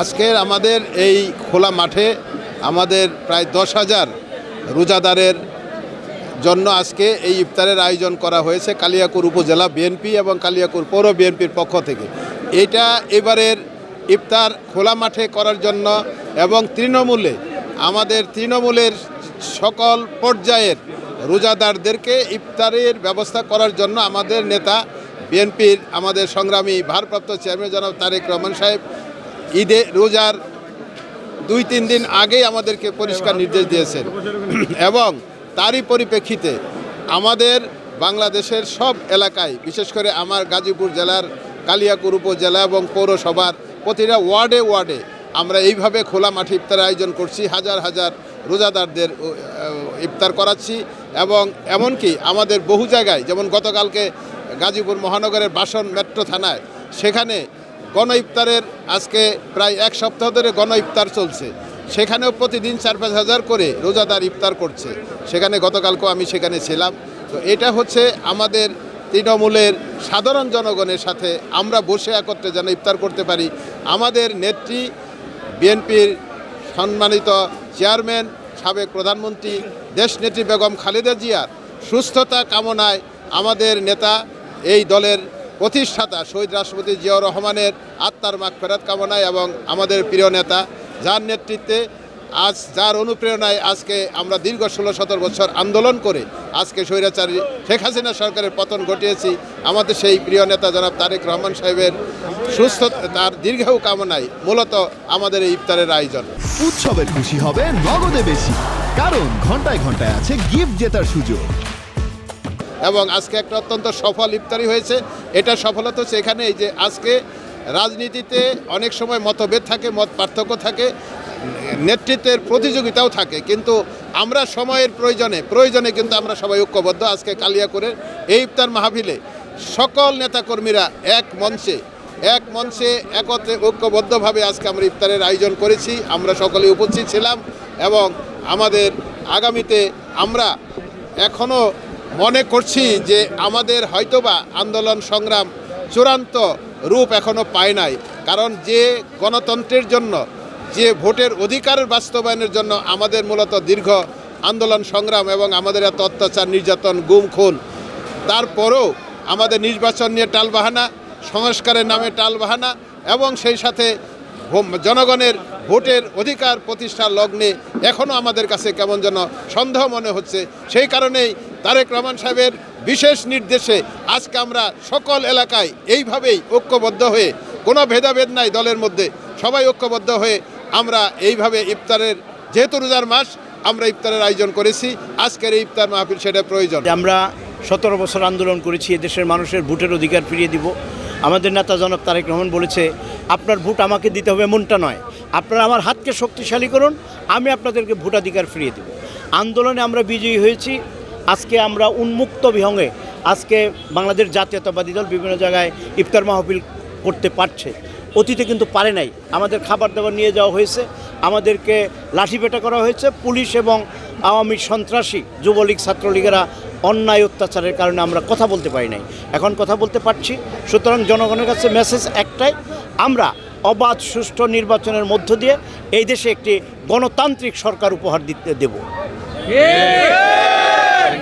আজকের আমাদের এই খোলা মাঠে আমাদের প্রায় 10,000 রোজাদারের জন্য আজকে এই ইফতারের আয়োজন করা হয়েছে কালিয়াকৈর উপজেলা বিএনপি এবং কালিয়াকৈর পৌর বিএনপির পক্ষ থেকে। এটা এবারের ইফতার খোলা মাঠে করার জন্য এবং তৃণমূলের সকল পর্যায়ের রোজাদারদেরকে ইফতারের ব্যবস্থা করার জন্য আমাদের নেতা বিএনপির আমাদের সংগ্রামী ভারপ্রাপ্ত চেয়ারম্যান জনাব তারেক রহমান সাহেব রোজার 2-3 দিন আগেই আমাদেরকে পরিষ্কার নির্দেশ দিয়েছেন এবং তারই পরিপ্রেক্ষিতে আমাদের বাংলাদেশের সব এলাকায়, বিশেষ করে আমার গাজীপুর জেলার কালিয়াকৈর উপজেলা এবং পৌরসভার প্রতিটা ওয়ার্ডে আমরা এইভাবে খোলা মাঠে ইফতারের আয়োজন করছি। হাজার হাজার রোজাদারদের ইফতার করাচ্ছি এবং এমনকি আমাদের বহু জায়গায়, যেমন গতকালকে গাজীপুর মহানগরের বাসন মেট্রো থানায় সেখানে গণ ইফতারের আজকে প্রায় 1 সপ্তাহ ধরে গণ ইফতার চলছে। সেখানেও প্রতিদিন 4-5 হাজার করে রোজাদার ইফতার করছে। সেখানে গতকালকেও আমি সেখানে ছিলাম। তো এটা হচ্ছে আমাদের তৃণমূলের সাধারণ জনগণের সাথে আমরা বসে একত্রে যেন ইফতার করতে পারি। আমাদের নেত্রী বিএনপির সম্মানিত চেয়ারম্যান সাবেক প্রধানমন্ত্রী দেশনেত্রী বেগম খালেদা জিয়ার সুস্থতা কামনায় আমাদের নেতা এই দলের প্রতিষ্ঠাতা শহীদ রাষ্ট্রপতি জিয়াউর রহমানের আত্মার মাগফিরাত কামনায় এবং আমাদের প্রিয় নেতা যার নেতৃত্বে যার অনুপ্রেরণায় আজকে আমরা দীর্ঘ 16-17 বছর আন্দোলন করে আজকে স্বৈরাচারী শেখ হাসিনা সরকারের পতন ঘটিয়েছি, আমাদের সেই প্রিয় নেতা জনাব তারেক রহমান সাহেবের তার দীর্ঘায়ু কামনায় মূলত আমাদের এই ইফতারের আয়োজন। উৎসবের খুশি হবে নগদে বেশি, কারণ ঘন্টায় ঘন্টায় আছে গিফট জেতার সুযোগ। এবং আজকে একটা অত্যন্ত সফল ইফতারি হয়েছে। এটা সফলতা হচ্ছে এখানে এই যে আজকে রাজনীতিতে অনেক সময় মতভেদ থাকে, মত পার্থক্য থাকে, নেতৃত্বের প্রতিযোগিতাও থাকে, কিন্তু আমরা সময়ের প্রয়োজনে কিন্তু আমরা সবাই ঐক্যবদ্ধ। আজকে কালিয়াকৈরের এই ইফতার মাহফিলে সকল নেতাকর্মীরা এক মঞ্চে একত্রে ঐক্যবদ্ধভাবে আজকে আমরা ইফতারের আয়োজন করেছি। আমরা সকলে উপস্থিত ছিলাম এবং আমাদের আগামীতে আমরা এখনও মনে করছি যে আমাদের হয়তোবা আন্দোলন সংগ্রাম চূড়ান্ত রূপ এখনও পায় নাই, কারণ যে গণতন্ত্রের জন্য, যে ভোটের অধিকারের বাস্তবায়নের জন্য আমাদের মূলত দীর্ঘ আন্দোলন সংগ্রাম এবং আমাদের এত অত্যাচার, নির্যাতন, গুম, খুন, তারপরেও আমাদের নির্বাচন নিয়ে টালবাহানা, সংস্কারের নামে টালবাহানা এবং সেই সাথে জনগণের ভোটের অধিকার প্রতিষ্ঠার লগ্নে এখনও আমাদের কাছে কেমন যেন সন্দেহ মনে হচ্ছে। সেই কারণেই তারেক রহমান সাহেবের বিশেষ নির্দেশে আজকে আমরা সকল এলাকায় এইভাবেই ঐক্যবদ্ধ হয়ে, কোনো ভেদাভেদ নাই দলের মধ্যে, সবাই ঐক্যবদ্ধ হয়ে আমরা এইভাবে ইফতারের, যেহেতু রোজার মাস, আমরা ইফতারের আয়োজন করেছি। আজকের এই ইফতার মাহফিল সেটা প্রয়োজন। আমরা 17 বছর আন্দোলন করেছি, এদেশের মানুষের ভোটের অধিকার ফিরিয়ে দিব। আমাদের নেতা জনাব তারেক রহমান বলেছে, আপনার ভোট আমাকে দিতে হবে এমনটা নয়, আপনারা আমার হাতকে শক্তিশালী করুন, আমি আপনাদেরকে ভোটাধিকার ফিরিয়ে দেব। আন্দোলনে আমরা বিজয়ী হয়েছি। আজকে আমরা উন্মুক্ত বিহঙ্গে আজকে বাংলাদেশ জাতীয়তাবাদী দল বিভিন্ন জায়গায় ইফতার মাহফিল করতে পারছে, অতীতে কিন্তু পারে নাই। আমাদের খাবার দাবার নিয়ে যাওয়া হয়েছে, আমাদেরকে লাঠিপেটা করা হয়েছে। পুলিশ এবং আওয়ামী সন্ত্রাসী যুবলীগ ছাত্রলীগেরা অন্যায় অত্যাচারের কারণে আমরা কথা বলতে পারি নাই, এখন কথা বলতে পারছি। সুতরাং জনগণের কাছে মেসেজ একটাই, আমরা অবাধ সুষ্ঠু নির্বাচনের মধ্য দিয়ে এই দেশে একটি গণতান্ত্রিক সরকার উপহার দিতে দেব।